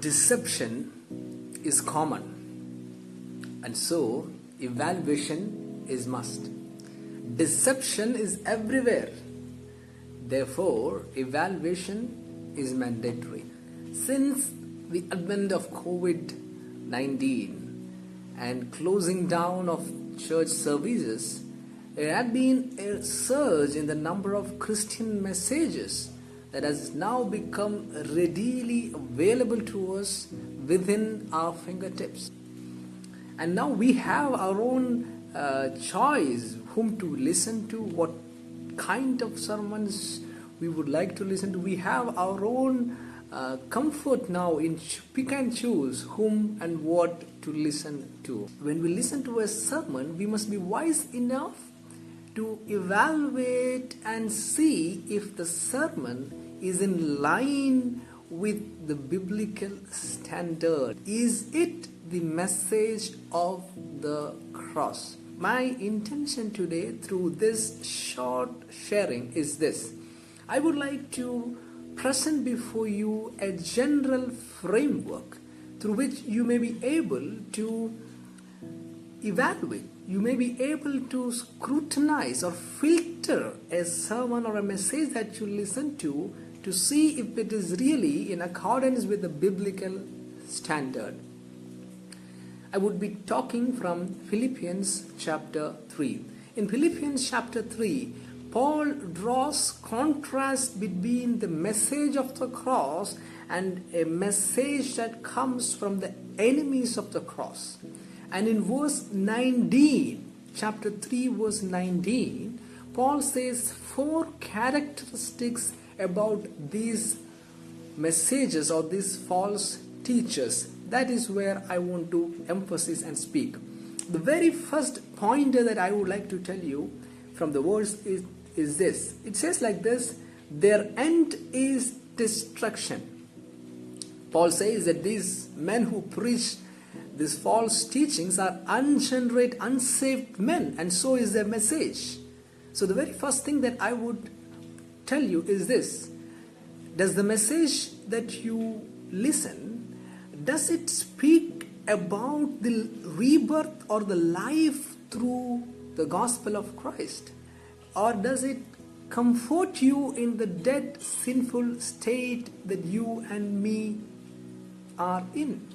Deception is common, and so evaluation is must. Deception is everywhere, therefore evaluation is mandatory. Since the advent of COVID-19 and closing down of church services, there had been a surge in the number of Christian messages that has now become readily available to us within our fingertips. And now we have our own choice whom to listen to, what kind of sermons we would like to listen to. We have our own comfort now in pick and choose whom and what to listen to. When we listen to a sermon, we must be wise enough to evaluate and see if the sermon is in line with the biblical standard. Is it the message of the cross? My intention today through this short sharing is this. I would like to present before you a general framework through which you may be able to evaluate, you may be able to scrutinize or filter a sermon or a message that you listen to see if it is really in accordance with the biblical standard. I would be talking from Philippians chapter 3. In Philippians chapter 3, Paul draws contrast between the message of the cross and a message that comes from the enemies of the cross. And in verse 19, chapter 3 verse 19, Paul says 4 characteristics about these messages or these false teachers. That is where I want to emphasize and speak. The very first pointer that I would like to tell you from the verse is this. It says like this: their end is destruction. Paul says that these men who preach these false teachings are unregenerate, unsaved men, and so is their message. So the very first thing that I would tell you is this: does the message that you listen, does it speak about the rebirth or the life through the gospel of Christ? Or does it comfort you in the dead, sinful state that you and me are in?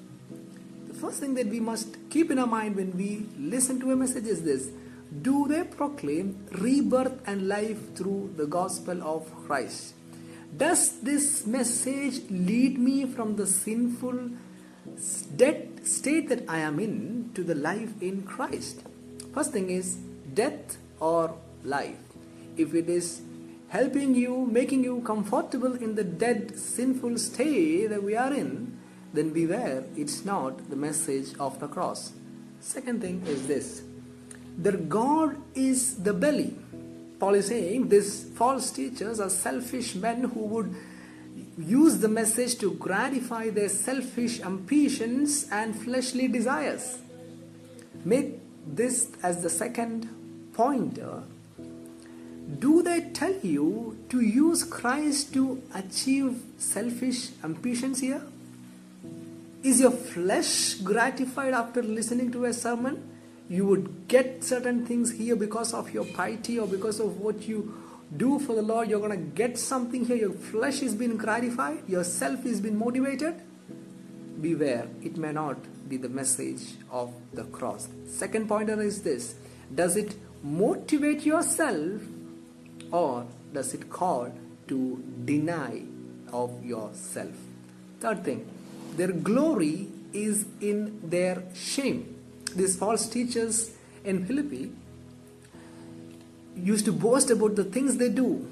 The first thing that we must keep in our mind when we listen to a message is this: do they proclaim rebirth and life through the gospel of Christ? Does this message lead me from the sinful dead state that I am in to the life in Christ? First thing is death or life. If it is helping you, making you comfortable in the dead, sinful state that we are in, then beware, it's not the message of the cross. Second thing is this: their God is the belly. Paul is saying these false teachers are selfish men who would use the message to gratify their selfish ambitions and fleshly desires. Make this as the second pointer. Do they tell you to use Christ to achieve selfish ambitions here? Is your flesh gratified after listening to a sermon? You would get certain things here because of your piety or because of what you do for the Lord. You're going to get something here. Your flesh is being gratified. Your self is being motivated. Beware, it may not be the message of the cross. Second pointer is this: does it motivate yourself, or does it call to deny of yourself? Third thing, their glory is in their shame. These false teachers in Philippi used to boast about the things they do,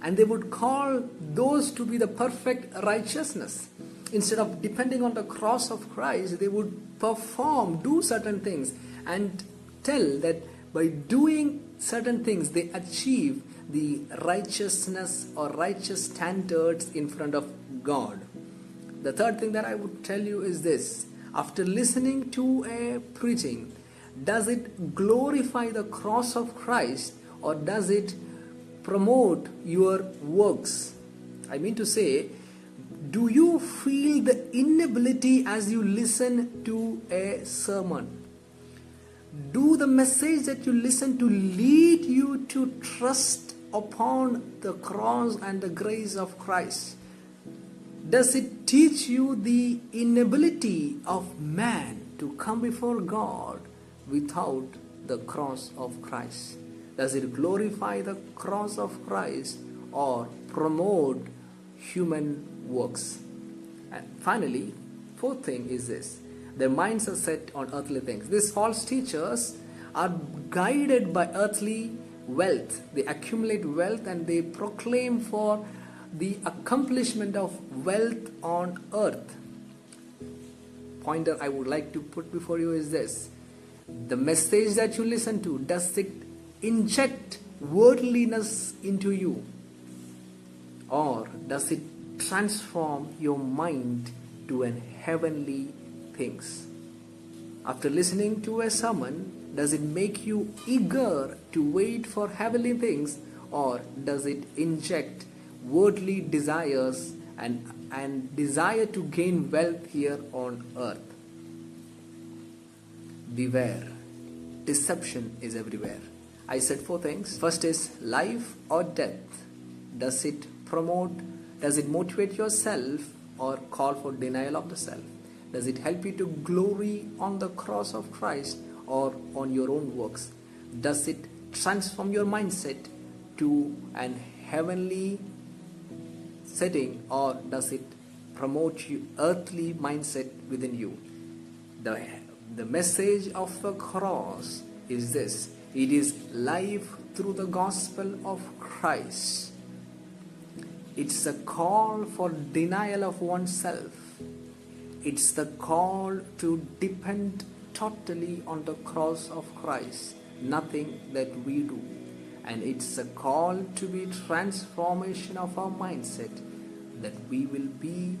and they would call those to be the perfect righteousness. Instead of depending on the cross of Christ, they would do certain things and tell that by doing certain things they achieve the righteousness or righteous standards in front of God. The third thing that I would tell you is this: after listening to a preaching, does it glorify the cross of Christ, or does it promote your works? I mean to say, Do you feel the inability as you listen to a sermon? Do the message that you listen to lead you to trust upon the cross and the grace of Christ? Does it teach you the inability of man to come before God without the cross of Christ? Does it glorify the cross of Christ or promote human works? And finally, fourth thing is this: their minds are set on earthly things. These false teachers are guided by earthly wealth. They accumulate wealth and they proclaim for the accomplishment of wealth on earth. Pointer I would like to put before you is this: the message that you listen to, does it inject worldliness into you, or does it transform your mind to an heavenly things? After listening to a sermon, does it make you eager to wait for heavenly things, or does it inject worldly desires and desire to gain wealth here on earth? Beware, deception is everywhere. I said four things. First is life or death. Does it motivate yourself or call for denial of the self? Does it help you to glory on the cross of Christ or on your own works? Does it transform your mindset to an heavenly setting, or does it promote you earthly mindset within you? The message of the cross is this: it is life through the gospel of Christ. It's a call for denial of oneself. It's the call to depend totally on the cross of Christ, nothing that we do. And it's a call to be transformation of our mindset, that we will be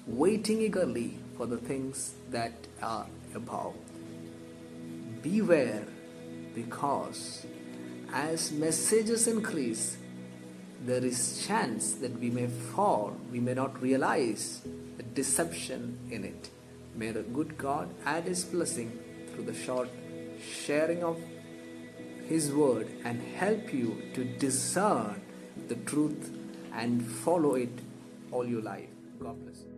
waiting eagerly for the things that are above. Beware, because as messages increase, there is chance that we may fall, we may not realize the deception in it. May the good God add His blessing through the short sharing of His word and help you to discern the truth and follow it all your life. God bless you.